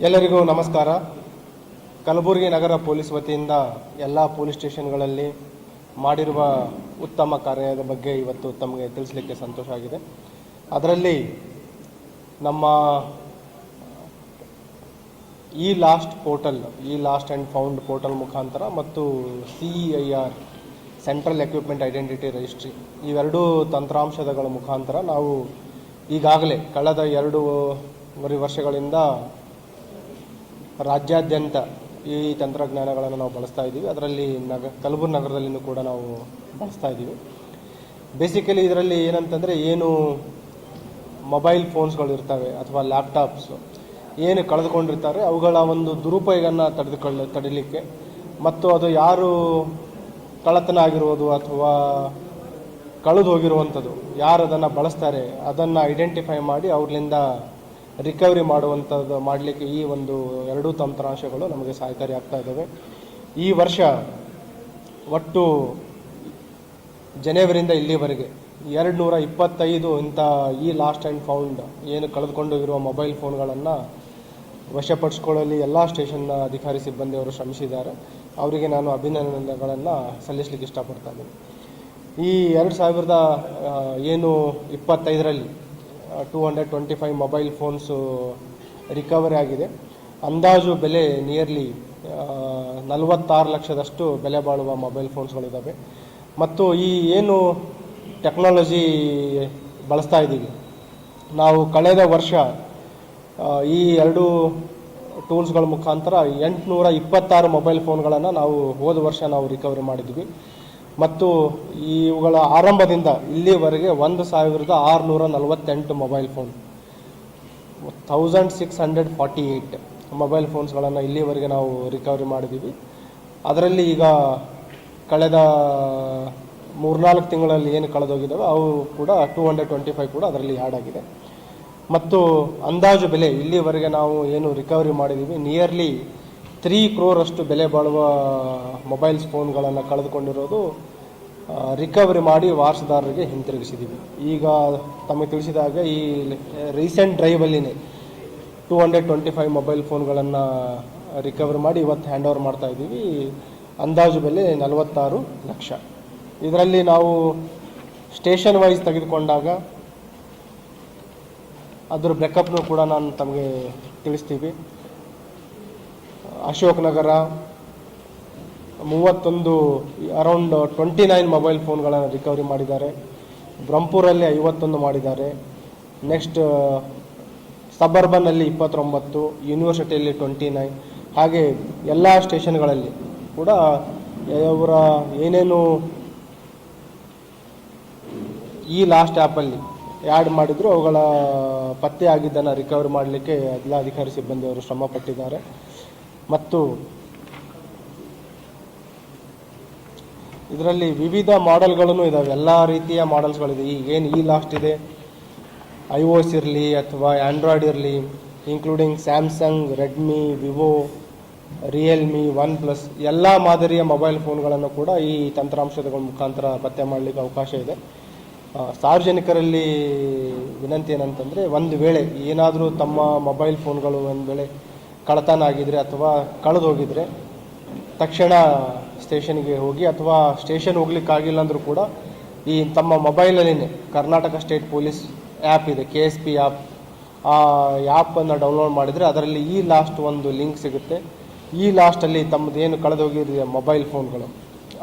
ಎಲ್ಲರಿಗೂ ನಮಸ್ಕಾರ. ಕಲಬುರಗಿ ನಗರ ಪೊಲೀಸ್ ವತಿಯಿಂದ ಎಲ್ಲ ಪೊಲೀಸ್ ಸ್ಟೇಷನ್ಗಳಲ್ಲಿ ಮಾಡಿರುವ ಉತ್ತಮ ಕಾರ್ಯದ ಬಗ್ಗೆ ಇವತ್ತು ತಮಗೆ ತಿಳಿಸಲಿಕ್ಕೆ ಸಂತೋಷ ಆಗಿದೆ. ಅದರಲ್ಲಿ ನಮ್ಮ ಈ ಲಾಸ್ಟ್ ಆ್ಯಂಡ್ ಫೌಂಡ್ ಪೋರ್ಟಲ್ ಮುಖಾಂತರ ಮತ್ತು CEIR central equipment identity registry ಇವೆರಡೂ ತಂತ್ರಾಂಶಗಳ ಮುಖಾಂತರ ನಾವು ಈಗಾಗಲೇ ಕಳೆದ 2.5 ವರ್ಷಗಳಿಂದ ರಾಜ್ಯಾದ್ಯಂತ ಈ ತಂತ್ರಜ್ಞಾನಗಳನ್ನು ನಾವು ಬಳಸ್ತಾ ಇದ್ದೀವಿ. ಅದರಲ್ಲಿ ಕಲಬುರಗಿ ನಗರದಲ್ಲಿಯೂ ಕೂಡ ನಾವು ಬಳಸ್ತಾ ಇದ್ದೀವಿ. ಬೇಸಿಕಲಿ ಇದರಲ್ಲಿ ಏನಂತಂದರೆ, ಏನು ಮೊಬೈಲ್ ಫೋನ್ಸ್ಗಳು ಇರ್ತವೆ ಅಥವಾ ಲ್ಯಾಪ್ಟಾಪ್ಸ್ ಏನು ಕಳೆದುಕೊಂಡಿರ್ತಾರೆ ಅವುಗಳ ಒಂದು ದುರುಪಯೋಗನ ತಡಿಲಿಕ್ಕೆ ಮತ್ತು ಅದು ಯಾರು ಕಳ್ಳತನ ಆಗಿರುವುದು ಅಥವಾ ಕಳೆದು ಹೋಗಿರುವಂಥದ್ದು ಯಾರು ಅದನ್ನು ಬಳಸ್ತಾರೆ ಅದನ್ನು ಐಡೆಂಟಿಫೈ ಮಾಡಿ ಅವ್ರಿಂದ ರಿಕವರಿ ಮಾಡಲಿಕ್ಕೆ ಈ ಒಂದು 2 ತಂತ್ರಾಂಶಗಳು ನಮಗೆ ಸಹಕಾರಿ ಆಗ್ತಾ ಇದ್ದಾವೆ. ಈ ವರ್ಷ ಒಟ್ಟು ಜನವರಿಯಿಂದ ಇಲ್ಲಿವರೆಗೆ 225 ಇಂಥ ಈ ಲಾಸ್ಟ್ ಆ್ಯಂಡ್ ಫೌಂಡ್ ಏನು ಕಳೆದುಕೊಂಡಿರುವ ಮೊಬೈಲ್ ಫೋನ್ಗಳನ್ನು ವಶಪಡಿಸ್ಕೊಳ್ಳಲು ಎಲ್ಲ ಸ್ಟೇಷನ್ನ ಅಧಿಕಾರಿ ಸಿಬ್ಬಂದಿಯವರು ಶ್ರಮಿಸಿದ್ದಾರೆ. ಅವರಿಗೆ ನಾನು ಅಭಿನಂದನೆಗಳನ್ನು ಸಲ್ಲಿಸಲಿಕ್ಕೆ ಇಷ್ಟಪಡ್ತಾ ಇದ್ದೀನಿ. ಈ 2025ರಲ್ಲಿ 225 ಮೊಬೈಲ್ ಫೋನ್ಸು ರಿಕವರಿ ಆಗಿದೆ. ಅಂದಾಜು ಬೆಲೆ ನಿಯರ್ಲಿ 46 ಲಕ್ಷದಷ್ಟು ಬೆಲೆ ಬಾಳುವ ಮೊಬೈಲ್ ಫೋನ್ಸ್ಗಳಿದ್ದಾವೆ. ಮತ್ತು ಈ ಏನು ಟೆಕ್ನಾಲಜಿ ಬಳಸ್ತಾ ಇದ್ದೀವಿ ನಾವು ಕಳೆದ ವರ್ಷ ಈ 2 ಟೂಲ್ಸ್ಗಳ ಮುಖಾಂತರ 826 ಮೊಬೈಲ್ ಫೋನ್ಗಳನ್ನು ನಾವು ಹೋದ ವರ್ಷ ನಾವು ರಿಕವರಿ ಮಾಡಿದ್ವಿ. ಮತ್ತು ಇವುಗಳ ಆರಂಭದಿಂದ ಇಲ್ಲಿವರೆಗೆ 1648 ಮೊಬೈಲ್ ಫೋನ್ 1648 ಮೊಬೈಲ್ ಫೋನ್ಸ್ಗಳನ್ನು ಇಲ್ಲಿವರೆಗೆ ನಾವು ರಿಕವರಿ ಮಾಡಿದ್ದೀವಿ. ಅದರಲ್ಲಿ ಈಗ ಕಳೆದ 3-4 ತಿಂಗಳಲ್ಲಿ ಏನು ಕಳೆದೋಗಿದ್ದಾವೆ ಅವು ಕೂಡ 225 ಕೂಡ ಅದರಲ್ಲಿ ಆ್ಯಡ್ ಆಗಿದೆ. ಮತ್ತು ಅಂದಾಜು ಬೆಲೆ ಇಲ್ಲಿವರೆಗೆ ನಾವು ಏನು ರಿಕವರಿ ಮಾಡಿದ್ದೀವಿ ನಿಯರ್ಲಿ 3 crore ಬೆಲೆ ಬಾಳುವ ಮೊಬೈಲ್ಸ್ ಫೋನ್ಗಳನ್ನು ಕಳೆದುಕೊಂಡಿರೋದು ರಿಕವರಿ ಮಾಡಿ ವಾರಸುದಾರರಿಗೆ ಹಿಂತಿರುಗಿಸಿದ್ದೀವಿ. ಈಗ ತಮಗೆ ತಿಳಿಸಿದ ಹಾಗೆ ಈ ರೀಸೆಂಟ್ ಡ್ರೈವಲ್ಲಿನೇ 225 ಮೊಬೈಲ್ ಫೋನ್ಗಳನ್ನು ರಿಕವರಿ ಮಾಡಿ ಇವತ್ತು ಹ್ಯಾಂಡ್ ಓವರ್ ಮಾಡ್ತಾ ಇದ್ದೀವಿ. ಅಂದಾಜು ಬೆಲೆ 46 ಲಕ್ಷ. ಇದರಲ್ಲಿ ನಾವು ಸ್ಟೇಷನ್ ವೈಸ್ ತೆಗೆದುಕೊಂಡಾಗ ಅದರ ಬ್ರೇಕಪ್ನು ಕೂಡ ನಾನು ತಮಗೆ ತಿಳಿಸ್ತೀವಿ. Ashok Nagar 31 around 29 mobile ಫೋನ್ಗಳನ್ನು recovery ಮಾಡಿದ್ದಾರೆ. ಬ್ರಹ್ಮಪುರಲ್ಲಿ 51 ಮಾಡಿದ್ದಾರೆ. ನೆಕ್ಸ್ಟ್ ಸಬರ್ಬನ್ನಲ್ಲಿ 29, ಯೂನಿವರ್ಸಿಟಿಯಲ್ಲಿ 29. ಹಾಗೆ ಎಲ್ಲ ಸ್ಟೇಷನ್ಗಳಲ್ಲಿ ಕೂಡ ಅವರ ಏನೇನು ಈ ಲಾಸ್ಟ್ ಆ್ಯಪಲ್ಲಿ ಆ್ಯಡ್ ಮಾಡಿದ್ರು ಅವುಗಳ ಪತ್ತೆ ಆಗಿದ್ದನ್ನು ರಿಕವರಿ ಮಾಡಲಿಕ್ಕೆ ಎಲ್ಲ ಅಧಿಕಾರಿ ಸಿಬ್ಬಂದಿಯವರು ಶ್ರಮ ಪಟ್ಟಿದ್ದಾರೆ. ಮತ್ತು ಇದರಲ್ಲಿ ವಿವಿಧ ಮಾಡೆಲ್ಗಳೂ ಇದ್ದಾವೆ, ಎಲ್ಲ ರೀತಿಯ ಮಾಡೆಲ್ಸ್ಗಳಿದೆ. ಈಗೇನು ಈ ಲಾಸ್ಟ್ ಇದೆ, iOS ಇರಲಿ ಅಥವಾ ಆ್ಯಂಡ್ರಾಯ್ಡ್ ಇರಲಿ, including Samsung, Redmi, Vivo, Realme, OnePlus ಎಲ್ಲ ಮಾದರಿಯ ಮೊಬೈಲ್ ಫೋನ್ಗಳನ್ನು ಕೂಡ ಈ ತಂತ್ರಾಂಶದ ಮುಖಾಂತರ ಪತ್ತೆ ಮಾಡಲಿಕ್ಕೆ ಅವಕಾಶ ಇದೆ. ಸಾರ್ವಜನಿಕರಲ್ಲಿ ವಿನಂತಿ ಏನಂತಂದರೆ, ಒಂದು ವೇಳೆ ಏನಾದರೂ ತಮ್ಮ ಮೊಬೈಲ್ ಫೋನ್ಗಳು ಒಂದು ವೇಳೆ ಕಳ್ಳತನ ಆಗಿದರೆ ಅಥವಾ ಕಳೆದು ಹೋಗಿದರೆ ತಕ್ಷಣ ಸ್ಟೇಷನ್ಗೆ ಹೋಗಿ, ಅಥವಾ ಸ್ಟೇಷನ್ ಹೋಗ್ಲಿಕ್ಕಾಗಿಲ್ಲ ಅಂದರೂ ಕೂಡ ಈ ತಮ್ಮ ಮೊಬೈಲಲ್ಲಿನೇ ಕರ್ನಾಟಕ ಸ್ಟೇಟ್ ಪೊಲೀಸ್ ಆ್ಯಪ್ ಇದೆ, KSP ಆ್ಯಪ್. ಆ ಆ್ಯಪನ್ನು ಡೌನ್ಲೋಡ್ ಮಾಡಿದರೆ ಅದರಲ್ಲಿ ಈ ಲಾಸ್ಟ್ ಒಂದು ಲಿಂಕ್ ಸಿಗುತ್ತೆ. ಈ ಲಾಸ್ಟಲ್ಲಿ ತಮ್ಮದೇನು ಕಳೆದೋಗಿರೋ ಮೊಬೈಲ್ ಫೋನ್ಗಳು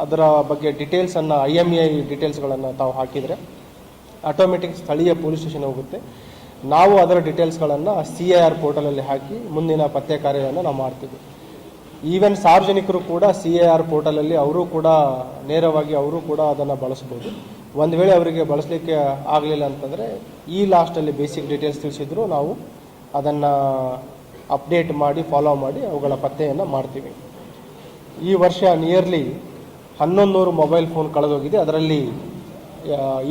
ಅದರ ಬಗ್ಗೆ ಡೀಟೇಲ್ಸನ್ನು IMEI ಡೀಟೇಲ್ಸ್ಗಳನ್ನು ತಾವು ಹಾಕಿದರೆ ಆಟೋಮೆಟಿಕ್ ಸ್ಥಳೀಯ ಪೊಲೀಸ್ ಸ್ಟೇಷನ್ ಹೋಗುತ್ತೆ. ನಾವು ಅದರ ಡೀಟೇಲ್ಸ್ಗಳನ್ನು CIR ಪೋರ್ಟಲಲ್ಲಿ ಹಾಕಿ ಮುಂದಿನ ಪತ್ತೆ ಕಾರ್ಯವನ್ನು ನಾವು ಮಾಡ್ತೀವಿ. ಈವನ್ ಸಾರ್ವಜನಿಕರು ಕೂಡ CIR ಪೋರ್ಟಲಲ್ಲಿ ಅವರು ಕೂಡ ನೇರವಾಗಿ ಅವರು ಕೂಡ ಅದನ್ನು ಬಳಸ್ಬೋದು. ಒಂದು ವೇಳೆ ಅವರಿಗೆ ಬಳಸಲಿಕ್ಕೆ ಆಗಲಿಲ್ಲ ಅಂತಂದರೆ ಈ ಲಾಸ್ಟಲ್ಲಿ ಬೇಸಿಕ್ ಡೀಟೇಲ್ಸ್ ತಿಳಿಸಿದ್ರು ನಾವು ಅದನ್ನು ಅಪ್ಡೇಟ್ ಮಾಡಿ ಫಾಲೋ ಮಾಡಿ ಅವುಗಳ ಪತ್ತೆಯನ್ನು ಮಾಡ್ತೀವಿ. ಈ ವರ್ಷ ನಿಯರ್ಲಿ 1100 ಮೊಬೈಲ್ ಫೋನ್ ಕಳೆದೋಗಿದೆ. ಅದರಲ್ಲಿ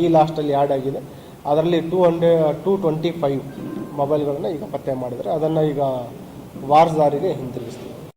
ಈ ಲಾಸ್ಟಲ್ಲಿ ಆ್ಯಡ್ ಆಗಿದೆ. ಅದರಲ್ಲಿ 225 ಮೊಬೈಲ್ಗಳನ್ನು ಈಗ ಪತ್ತೆ ಮಾಡಿದರೆ ಅದನ್ನು ಈಗ ವಾರಸುದಾರರಿಗೆ ಹಿಂತಿರುಗಿಸ್ತೀವಿ.